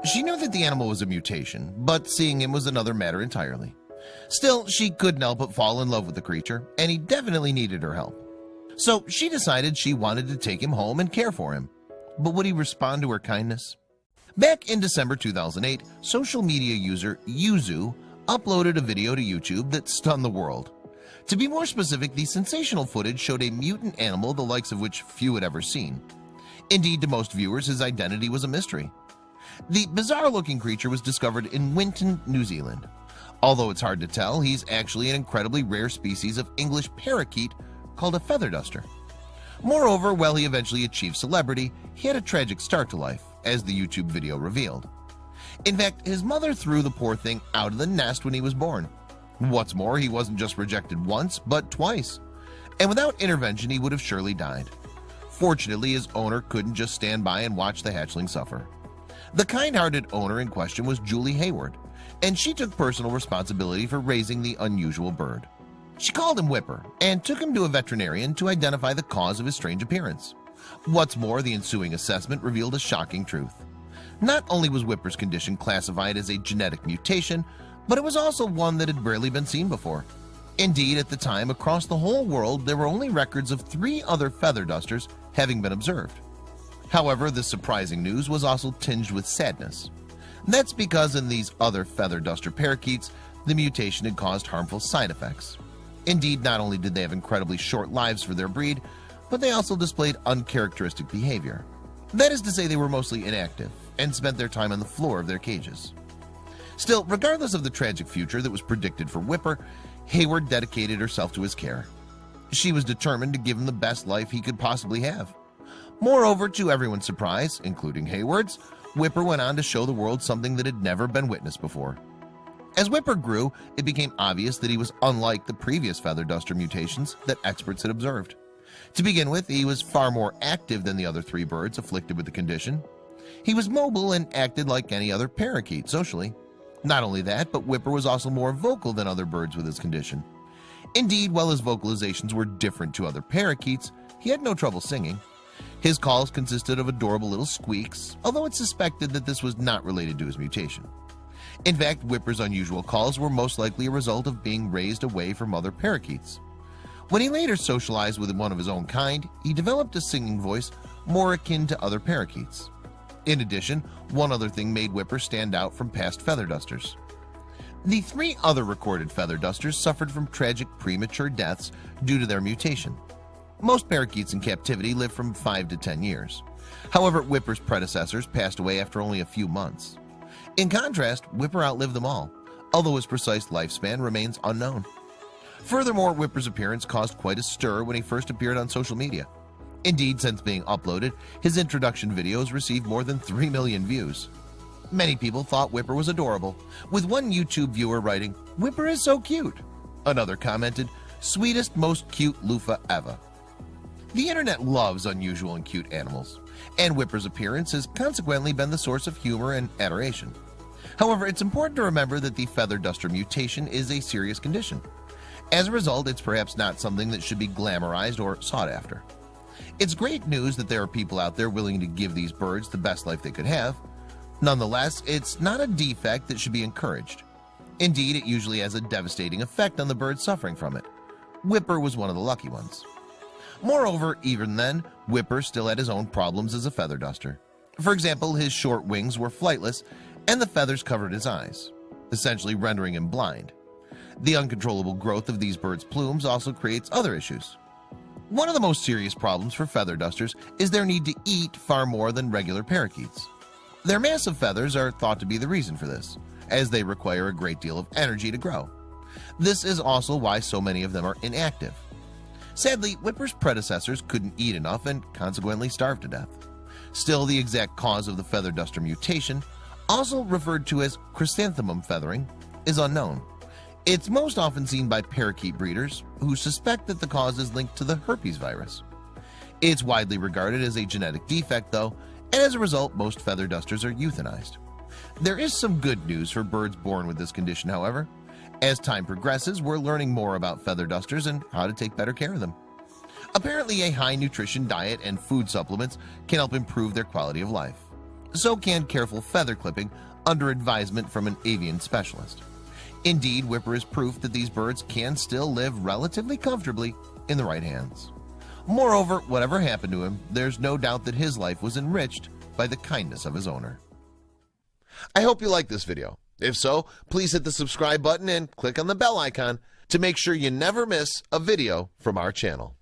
She knew that the animal was a mutation, but seeing him was another matter entirely. Still, she couldn't help but fall in love with the creature, and he definitely needed her help. So she decided she wanted to take him home and care for him. But would he respond to her kindness? Back in December 2008, social media user Yuzu uploaded a video to YouTube that stunned the world. To be more specific, the sensational footage showed a mutant animal the likes of which few had ever seen. Indeed, to most viewers, his identity was a mystery. The bizarre-looking creature was discovered in Mutant, New Zealand. Although it's hard to tell, he's actually an incredibly rare species of English parakeet called a feather duster. Moreover, while he eventually achieved celebrity, he had a tragic start to life, as the YouTube video revealed. In fact, his mother threw the poor thing out of the nest when he was born. What's more, he wasn't just rejected once, but twice. And without intervention, he would have surely died. Fortunately, his owner couldn't just stand by and watch the hatchling suffer. The kind-hearted owner in question was Julie Hayward, and she took personal responsibility for raising the unusual bird. She called him Whipper and took him to a veterinarian to identify the cause of his strange appearance. What's more, the ensuing assessment revealed a shocking truth. Not only was Whipper's condition classified as a genetic mutation, but it was also one that had rarely been seen before. Indeed, at the time, across the whole world, there were only records of 3 other feather dusters having been observed. However, this surprising news was also tinged with sadness. That's because in these other feather duster parakeets, the mutation had caused harmful side effects. Indeed, not only did they have incredibly short lives for their breed, but they also displayed uncharacteristic behavior. That is to say, they were mostly inactive and spent their time on the floor of their cages. Still, regardless of the tragic future that was predicted for Whipper, Hayward dedicated herself to his care. She was determined to give him the best life he could possibly have. Moreover, to everyone's surprise, including Hayward's, Whipper went on to show the world something that had never been witnessed before. As Whipper grew, it became obvious that he was unlike the previous feather duster mutations that experts had observed. To begin with, he was far more active than the other 3 birds afflicted with the condition. He was mobile and acted like any other parakeet socially. Not only that, but Whipper was also more vocal than other birds with his condition. Indeed, while his vocalizations were different to other parakeets, he had no trouble singing. His calls consisted of adorable little squeaks, although it's suspected that this was not related to his mutation. In fact, Whipper's unusual calls were most likely a result of being raised away from other parakeets. When he later socialized with one of his own kind, he developed a singing voice more akin to other parakeets. In addition, one other thing made Whipper stand out from past feather dusters. The 3 other recorded feather dusters suffered from tragic premature deaths due to their mutation. Most parakeets in captivity live from 5 to 10 years. However, Whipper's predecessors passed away after only a few months. In contrast, Whipper outlived them all, although his precise lifespan remains unknown. Furthermore, Whipper's appearance caused quite a stir when he first appeared on social media. Indeed, since being uploaded, his introduction videos received more than 3 million views. Many people thought Whipper was adorable, with one YouTube viewer writing, "Whipper is so cute." Another commented, "Sweetest, most cute loofah ever." The internet loves unusual and cute animals, and Whipper's appearance has consequently been the source of humor and adoration. However, it's important to remember that the feather duster mutation is a serious condition. As a result, it's perhaps not something that should be glamorized or sought after. It's great news that there are people out there willing to give these birds the best life they could have. Nonetheless, it's not a defect that should be encouraged. Indeed, it usually has a devastating effect on the bird suffering from it. Whipper was one of the lucky ones. Moreover, even then, Whipper still had his own problems as a feather duster. For example, his short wings were flightless, and the feathers covered his eyes, essentially rendering him blind. The uncontrollable growth of these birds' plumes also creates other issues. One of the most serious problems for feather dusters is their need to eat far more than regular parakeets. Their massive feathers are thought to be the reason for this, as they require a great deal of energy to grow. This is also why so many of them are inactive. Sadly, Whipper's predecessors couldn't eat enough and consequently starved to death. Still, the exact cause of the feather duster mutation, also referred to as chrysanthemum feathering, is unknown. It's most often seen by parakeet breeders who suspect that the cause is linked to the herpes virus. It's widely regarded as a genetic defect, though, and as a result, most feather dusters are euthanized. There is some good news for birds born with this condition, however. As time progresses, we're learning more about feather dusters and how to take better care of them. Apparently, a high nutrition diet and food supplements can help improve their quality of life. so can careful feather clipping under advisement from an avian specialist. Indeed, Whipper is proof that these birds can still live relatively comfortably in the right hands. Moreover, whatever happened to him, there's no doubt that his life was enriched by the kindness of his owner. I hope you liked this video. If so, please hit the subscribe button and click on the bell icon to make sure you never miss a video from our channel.